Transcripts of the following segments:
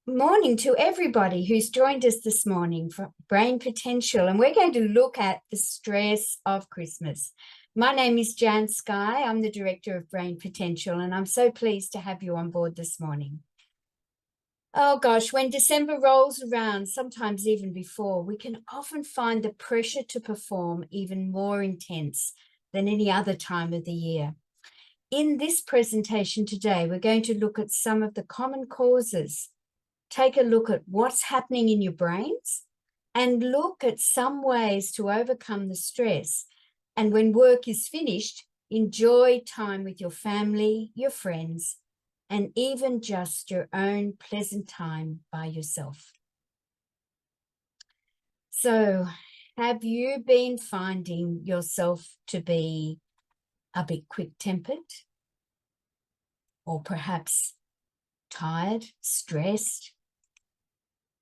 Morning to everybody who's joined us this morning for Brain Potential, and we're going to look at the stress of Christmas. My name is Jan Sky. I'm the Director of Brain Potential, and I'm so pleased to have you on board this morning. Oh gosh, when December rolls around, sometimes even before, we can often find the pressure to perform even more intense than any other time of the year. In this presentation today, we're going to look at some of the common causes, take a look at what's happening in your brains, and look at some ways to overcome the stress. And when work is finished, enjoy time with your family, your friends, and even just your own pleasant time by yourself. So, have you been finding yourself to be a bit quick-tempered, or perhaps tired, stressed,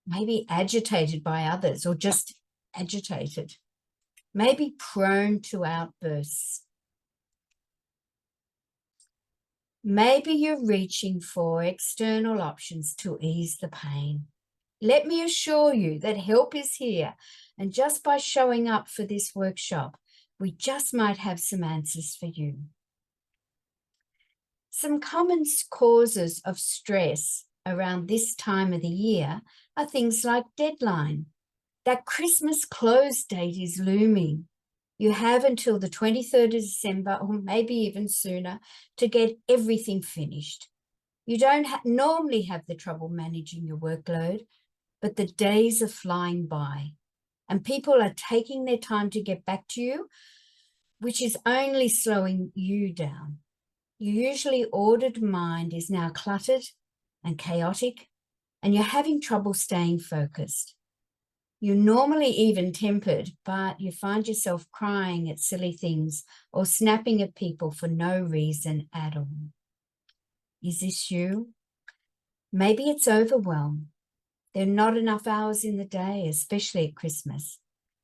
maybe agitated by others, or just agitated, maybe prone to outbursts? Maybe you're reaching for external options to ease the pain. Let me assure you that help is here, and just by showing up for this workshop, we just might have some answers for you. Some common causes of stress around this time of the year are things like deadline. That Christmas close date is looming. You have until the 23rd of December, or maybe even sooner, to get everything finished. You don't normally have the trouble managing your workload, but the days are flying by, and people are taking their time to get back to you, which is only slowing you down. Your usually ordered mind is now cluttered and chaotic, and you're having trouble staying focused. You're normally even-tempered, but you find yourself crying at silly things or snapping at people for no reason at all. Is this you? Maybe it's overwhelm. There are not enough hours in the day, especially at Christmas.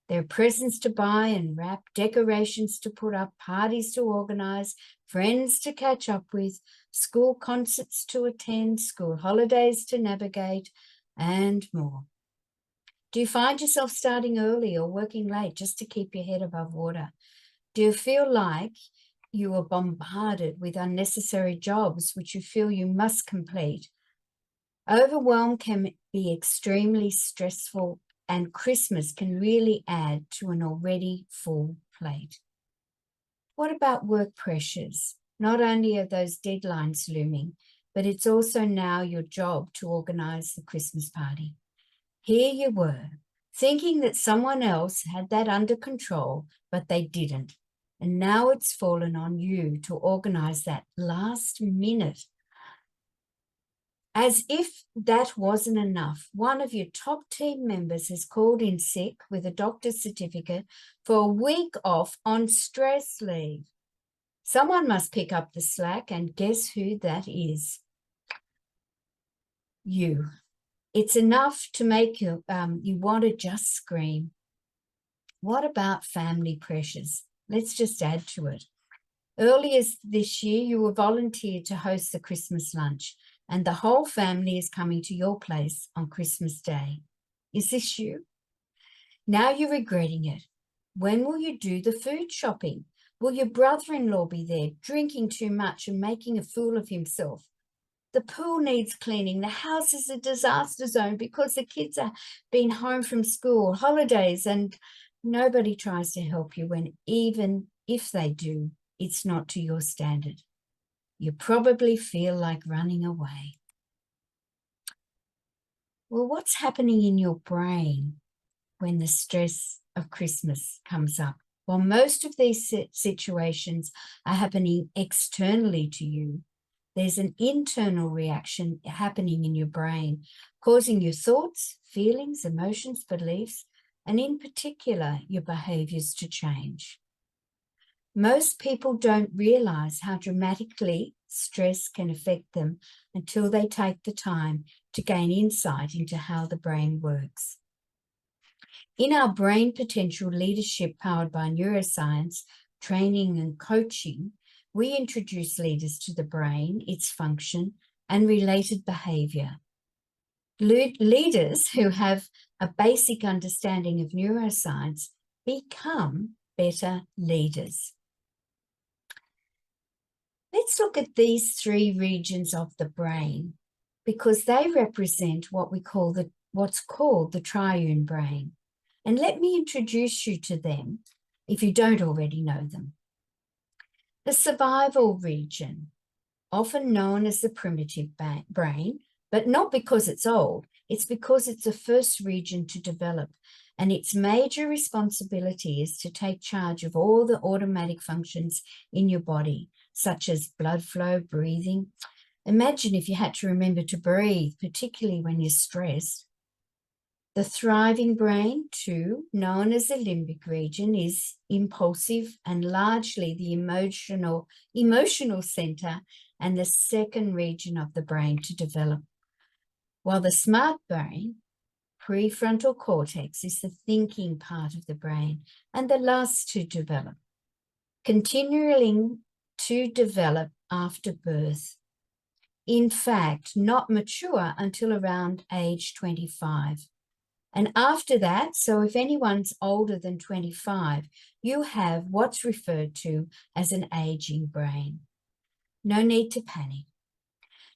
There are presents to buy and wrap, decorations to put up, parties to organize, friends to catch up with, school concerts to attend, school holidays to navigate, and more. Do you find yourself starting early or working late just to keep your head above water? Do you feel like you are bombarded with unnecessary jobs which you feel you must complete? Overwhelm can be extremely stressful, and Christmas can really add to an already full plate. What about work pressures? Not only are those deadlines looming, but it's also now your job to organize the Christmas party. Here you were, thinking that someone else had that under control, but they didn't. And now it's fallen on you to organize that last minute. As if that wasn't enough, one of your top team members has called in sick with a doctor's certificate for a week off on stress leave. Someone must pick up the slack, and guess who that is? You. It's enough to make you want to just scream. What about family pressures? Let's just add to it. Earlier this year, you were volunteered to host the Christmas lunch, and the whole family is coming to your place on Christmas Day. Is this you? Now you're regretting it. When will you do the food shopping? Will your brother-in-law be there, drinking too much and making a fool of himself? The pool needs cleaning. The house is a disaster zone because the kids are been home from school, holidays, and nobody tries to help you when even if they do, it's not to your standard. You probably feel like running away. Well, what's happening in your brain when the stress of Christmas comes up? Well, most of these situations are happening externally to you. There's an internal reaction happening in your brain, causing your thoughts, feelings, emotions, beliefs, and in particular, your behaviors to change. Most people don't realize how dramatically stress can affect them until they take the time to gain insight into how the brain works. In our Brain Potential Leadership powered by neuroscience, training and coaching, we introduce leaders to the brain, its function, and related behavior. Leaders who have a basic understanding of neuroscience become better leaders. Let's look at these three regions of the brain because they represent what's called the triune brain. And let me introduce you to them if you don't already know them. The survival region, often known as the primitive brain, but not because it's old, it's because it's the first region to develop, and its major responsibility is to take charge of all the automatic functions in your body, such as blood flow, breathing. Imagine if you had to remember to breathe, particularly when you're stressed. The thriving brain, too, known as the limbic region, is impulsive and largely the emotional center and the second region of the brain to develop. While the smart brain, prefrontal cortex, is the thinking part of the brain and the last to develop, continuing to develop after birth. In fact, not mature until around age 25. And after that, so if anyone's older than 25, you have what's referred to as an aging brain. No need to panic.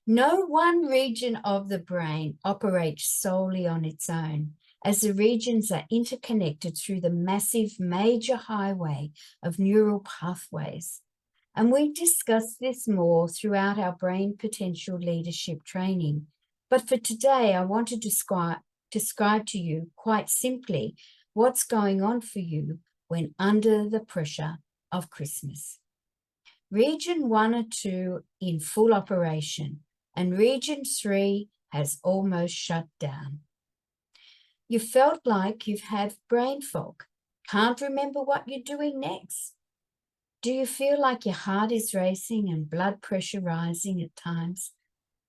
No one region of the brain operates solely on its own, as the regions are interconnected through the massive major highway of neural pathways. And we discuss this more throughout our brain potential leadership training. But for today, I want to describe to you quite simply what's going on for you when under the pressure of Christmas. Region 1 or 2 in full operation, and Region 3 has almost shut down. You felt like you've had brain fog, can't remember what you're doing next. Do you feel like your heart is racing and blood pressure rising at times?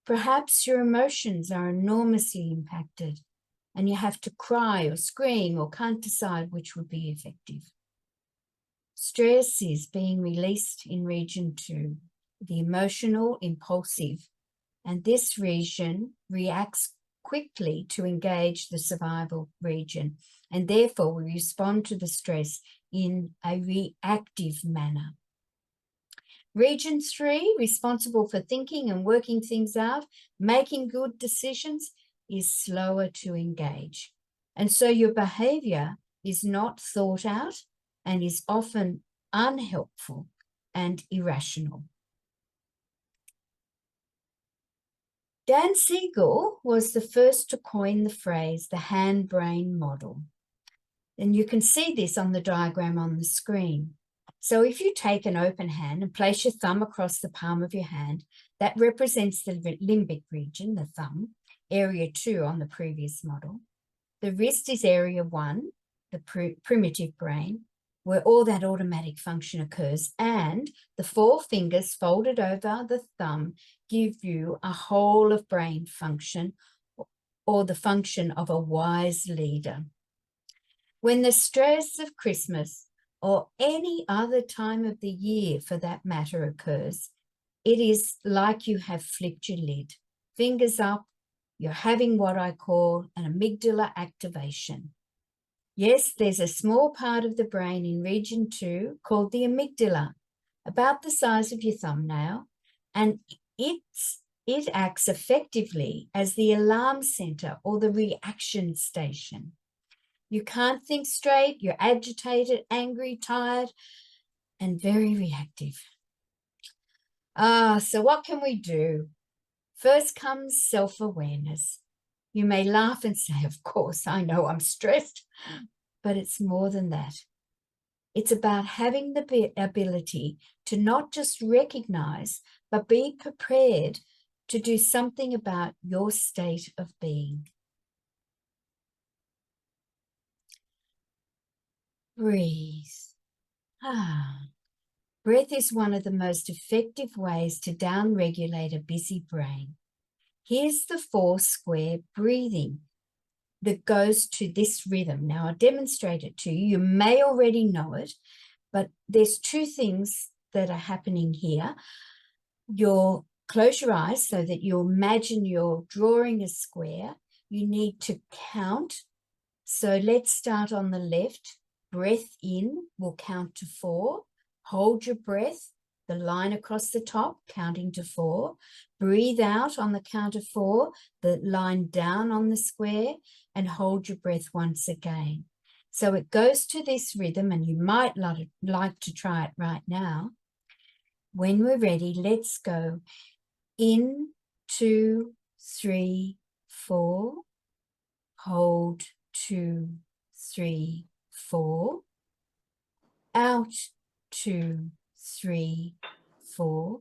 Perhaps your emotions are enormously impacted and you have to cry or scream or can't decide which would be effective. Stress is being released in Region 2, the emotional, impulsive, and this region reacts quickly to engage the survival region, and therefore we respond to the stress in a reactive manner. Region 3, responsible for thinking and working things out, making good decisions, is slower to engage. And so your behavior is not thought out and is often unhelpful and irrational. Dan Siegel was the first to coin the phrase, the hand-brain model. And you can see this on the diagram on the screen. So if you take an open hand and place your thumb across the palm of your hand, that represents the limbic region, the thumb, area 2 on the previous model. The wrist is area 1, the primitive brain, where all that automatic function occurs, and the 4 fingers folded over the thumb give you a whole of brain function, or the function of a wise leader. When the stress of Christmas or any other time of the year for that matter occurs, it is like you have flipped your lid. Fingers up, you're having what I call an amygdala activation. Yes, there's a small part of the brain in Region 2 called the amygdala, about the size of your thumbnail, and it acts effectively as the alarm center or the reaction station. You can't think straight, you're agitated, angry, tired, and very reactive. So what can we do? First comes self-awareness. You may laugh and say, of course, I know I'm stressed, but it's more than that. It's about having the ability to not just recognize, but be prepared to do something about your state of being. Breathe. Breath is one of the most effective ways to downregulate a busy brain. Here's the 4-square breathing that goes to this rhythm. Now, I'll demonstrate it to you. You may already know it, but there's 2 things that are happening here. You'll close your eyes so that you imagine you're drawing a square. you need to count. So let's start on the left. Breath in will count to 4. Hold your breath, the line across the top, counting to 4. Breathe out on the count of 4, the line down on the square, and hold your breath once again. So it goes to this rhythm, and you might like to try it right now. When we're ready, let's go. In, 2, 3, 4. Hold, 2, 3, 4. Out, 2, 3, 4.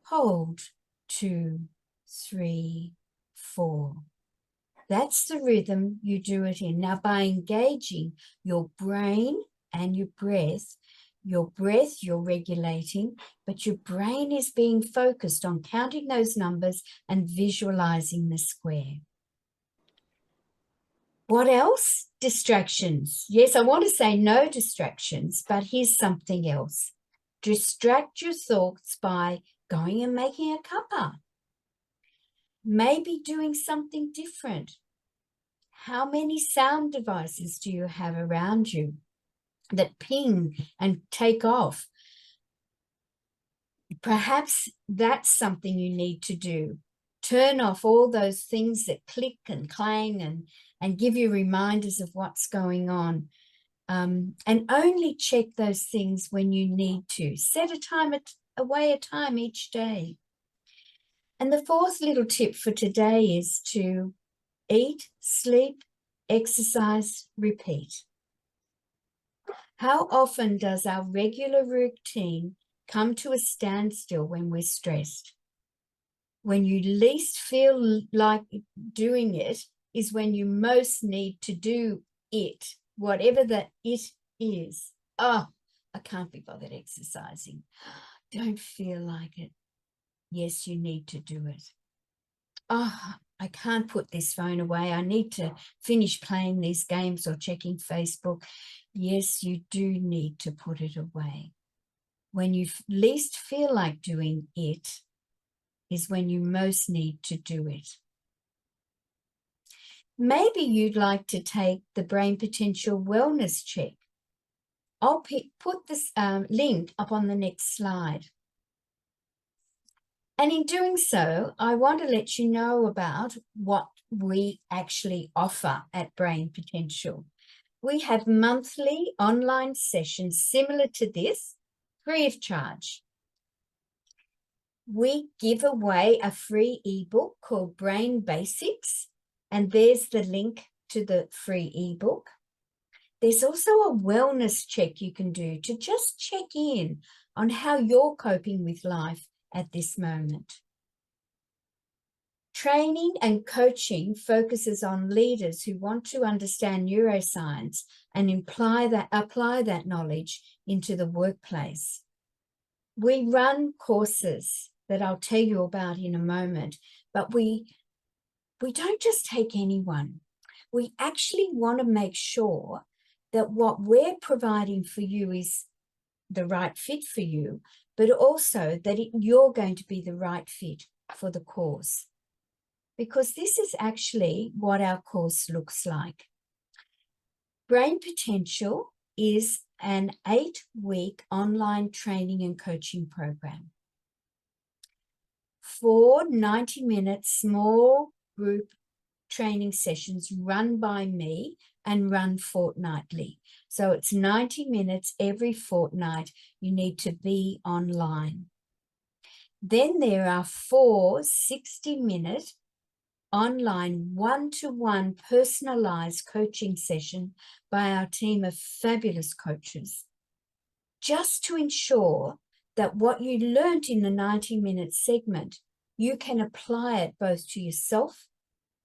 Hold, 2, 3, 4. That's the rhythm you do it in. Now, by engaging your brain and your breath you're regulating, but your brain is being focused on counting those numbers and visualizing the square. What else? Distractions. Yes, I want to say no distractions, but here's something else. Distract your thoughts by going and making a cuppa. Maybe doing something different. How many sound devices do you have around you that ping and take off? Perhaps that's something you need to do. Turn off all those things that click and clang and give you reminders of what's going on. And only check those things when you need to. Set a time each day. And the fourth little tip for today is to eat, sleep, exercise, repeat. How often does our regular routine come to a standstill when we're stressed? When you least feel like doing it is when you most need to do it, whatever that it is. Oh, I can't be bothered exercising. Don't feel like it. Yes, you need to do it. Oh, I can't put this phone away. I need to finish playing these games or checking Facebook. Yes, you do need to put it away. When you least feel like doing it is when you most need to do it. Maybe you'd like to take the Brain Potential Wellness Check. I'll put this link up on the next slide. And in doing so, I want to let you know about what we actually offer at Brain Potential. We have monthly online sessions similar to this, free of charge. We give away a free ebook called Brain Basics, and there's the link to the free ebook. There's also a wellness check you can do to just check in on how you're coping with life at this moment. Training and coaching focuses on leaders who want to understand neuroscience and apply that knowledge into the workplace. We run courses that I'll tell you about in a moment, but we don't just take anyone. We actually want to make sure that what we're providing for you is the right fit for you, but also that you're going to be the right fit for the course. Because this is actually what our course looks like. Brain Potential is an 8-week online training and coaching program. 4 90-minute small group training sessions run by me and run fortnightly. So it's 90 minutes every fortnight. You need to be online. Then there are 4 60-minute online one-to-one personalized coaching session by our team of fabulous coaches, just to ensure that what you learned in the 90-minute segment, you can apply it both to yourself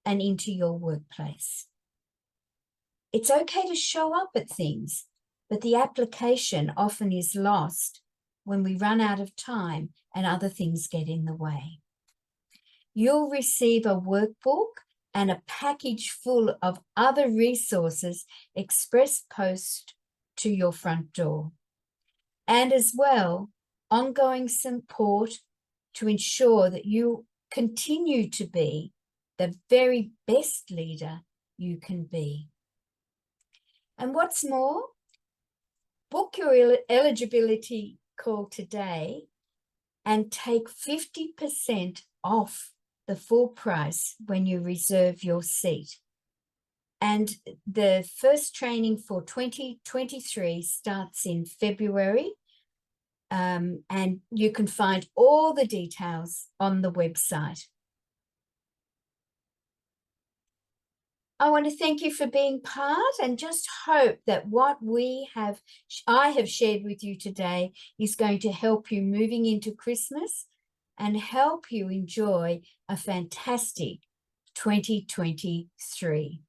and into your workplace. It's okay to show up at things, but the application often is lost when we run out of time and other things get in the way. You'll receive a workbook and a package full of other resources express post to your front door. And as well, ongoing support to ensure that you continue to be the very best leader you can be. And what's more, book your eligibility call today and take 50% off the full price when you reserve your seat. And the first training for 2023 starts in February. And you can find all the details on the website. I want to thank you for being part, and just hope that what I have shared with you today is going to help you moving into Christmas and help you enjoy a fantastic 2023.